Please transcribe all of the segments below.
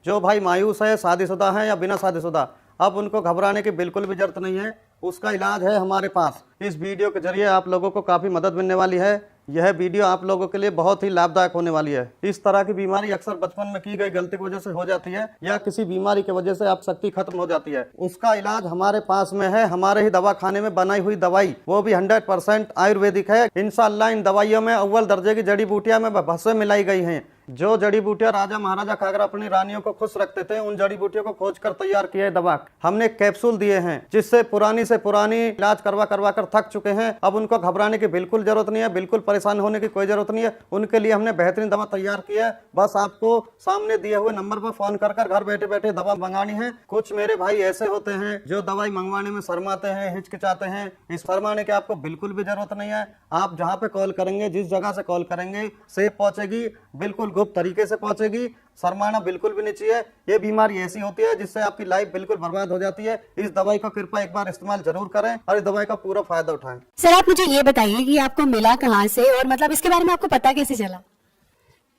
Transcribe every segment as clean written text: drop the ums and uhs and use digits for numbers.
जो भाई मायूस है, शादीशुदा है या बिना शादीशुदा, अब उनको घबराने की बिल्कुल भी जरूरत नहीं है। उसका इलाज है हमारे पास। इस वीडियो के जरिए आप लोगों को काफ़ी मदद मिलने वाली है। यह वीडियो आप लोगों के लिए बहुत ही लाभदायक होने वाली है। इस तरह की बीमारी अक्सर बचपन में की गई गलती की वजह से हो जाती है या किसी बीमारी की वजह से आप शक्ति खत्म हो जाती है। उसका इलाज हमारे पास में है, हमारे ही दवा खाने में बनाई हुई दवाई, वो भी 100% आयुर्वेदिक है। इंशाअल्लाह इन दवाइयों में अव्वल दर्जे की जड़ी बूटियां में भस्म मिलाई गई हैं। जो जड़ी बूटियां राजा महाराजा खाकर अपनी रानियों को खुश रखते थे, उन जड़ी बूटियों को खोजकर तैयार किया दवा हमने कैप्सूल दिए हैं, जिससे पुरानी से पुरानी इलाज करवा कर थक चुके हैं। अब उनको घबराने की बिल्कुल जरूरत नहीं है, बिल्कुल परेशान होने की कोई जरूरत नहीं है। उनके लिए हमने बेहतरीन दवा तैयार की है। बस आपको सामने दिए हुए नंबर पर फोन कर घर बैठे बैठे दवा मंगानी है। कुछ मेरे भाई ऐसे होते हैं जो दवाई मंगवाने में शर्माते हैं, हिचकिचाते हैं। इस शर्माने की आपको बिल्कुल भी जरूरत नहीं है। आप जहाँ पे कॉल करेंगे, जिस जगह से कॉल करेंगे, सेफ पहुंचेगी, बिल्कुल गुप्त तरीके से पहुंचेगी। शर्माना बिल्कुल भी नहीं चाहिए। ये बीमारी ऐसी होती है जिससे आपकी लाइफ बिल्कुल बर्बाद हो जाती है। इस दवाई का कृपया एक बार इस्तेमाल जरूर करें और इस दवाई का पूरा फायदा उठाएं। सर आप मुझे ये बताइए कि आपको मिला कहाँ से और मतलब इसके बारे में आपको पता कैसे चला?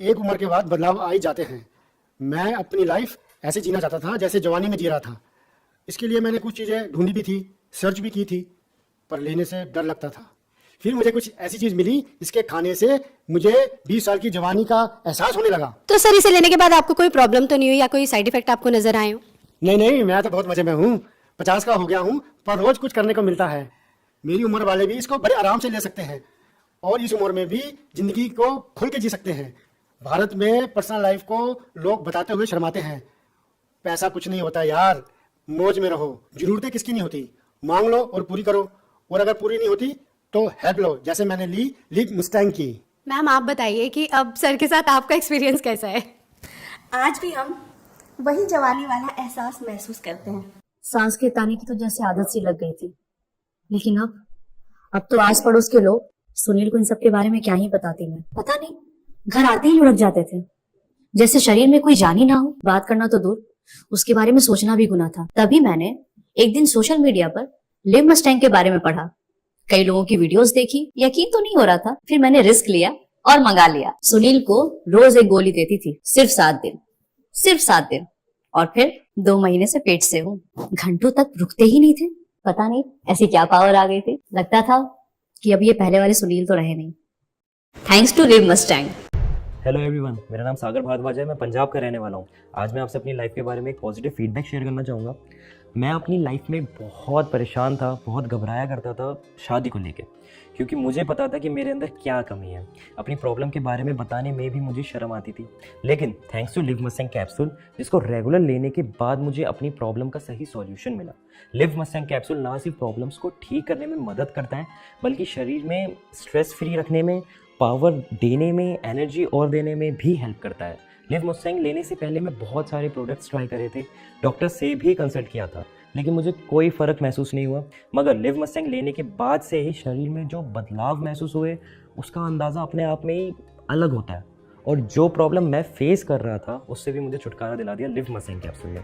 एक उम्र के बाद बदलाव आ ही जाते हैं। मैं अपनी लाइफ ऐसे जीना चाहता था जैसे जवानी में जी रहा था। इसके लिए मैंने कुछ चीज़ें ढूंढी भी थी, सर्च भी की थी, पर लेने से डर लगता था। फिर मुझे कुछ ऐसी चीज मिली जिसके खाने से मुझे 20 साल की जवानी का एहसास होने लगा। तो सर इसे लेने के बाद आपको कोई प्रॉब्लम तो नहीं हुई या कोई साइड इफेक्ट आपको नजर आए हो? नहीं, मैं तो बहुत मजे में हूँ। 50 का हो गया हूँ, पर रोज कुछ करने को मिलता है। मेरी उम्र वाले भी इसको बड़े आराम से ले सकते हैं और इस उम्र में भी जिंदगी को खुल के जी सकते हैं। भारत में पर्सनल लाइफ को लोग बताते हुए शर्माते हैं। पैसा कुछ नहीं होता यार, मौज में रहो। जरूरतें किसकी नहीं होती, मांग लो और पूरी करो, और अगर पूरी नहीं होती तो हेल्प लो, जैसे मैंने ली मुस्टैंग की। मैम आप बताइए कि अब सर के साथ आपका एक्सपीरियंस कैसा है? आज भी हम वही जवानी वाला एहसास महसूस करते हैं। सांस के ताने की तो जैसे आदत सी लग गई थी, लेकिन अब तो आस पड़ोस के लोग सुनील को इन सब के बारे में क्या ही बताती। मैं पता नहीं, घर आते ही लुढ़क जाते थे, जैसे शरीर में कोई जान ही ना हो। बात करना तो दूर, उसके बारे में सोचना भी गुनाह था। तभी मैंने एक दिन सोशल मीडिया पर लिव मस्टैंग के बारे में पढ़ा, कई लोगों की वीडियोस देखी, यकीन तो नहीं हो रहा था। फिर मैंने रिस्क लिया और मंगा लिया। सुनील को रोज एक गोली देती थी, सिर्फ 7 दिन, और फिर 2 महीने से पेट से हूँ। घंटों तक रुकते ही नहीं थे। पता नहीं ऐसी क्या पावर आ गई थी। लगता था कि अब ये पहले वाले सुनील तो रहे नहीं। Thanks to Liv Mustang. Hello everyone, मेरा नाम सागर भारद्वाज है। मैं पंजाब का रहने वाला हूँ। आज मैं आपसे अपनी लाइफ के बारे में एक पॉजिटिव फीडबैक शेयर करना चाहूँगा। मैं अपनी लाइफ में बहुत परेशान था, बहुत घबराया करता था शादी को लेके, क्योंकि मुझे पता था कि मेरे अंदर क्या कमी है। अपनी प्रॉब्लम के बारे में बताने में भी मुझे शर्म आती थी। लेकिन thanks to Liv Mustang capsule, जिसको रेगुलर लेने के बाद मुझे अपनी प्रॉब्लम का सही सॉल्यूशन मिला। लिव मस्टैंग कैप्सूल ना सिर्फ प्रॉब्लम्स को ठीक करने में मदद करता है, बल्कि शरीर में स्ट्रेस फ्री रखने में, पावर देने में, एनर्जी और देने में भी हेल्प करता है। लिव मस्टैंग लेने से पहले मैं बहुत सारे प्रोडक्ट्स ट्राई करे थे, डॉक्टर से भी कंसल्ट किया था, लेकिन मुझे कोई फ़र्क महसूस नहीं हुआ। मगर लिव मस्टैंग लेने के बाद से ही शरीर में जो बदलाव महसूस हुए, उसका अंदाज़ा अपने आप में ही अलग होता है। और जो प्रॉब्लम मैं फेस कर रहा था, उससे भी मुझे छुटकारा दिला दिया लिव मस्टैंग कैप्सूल ने।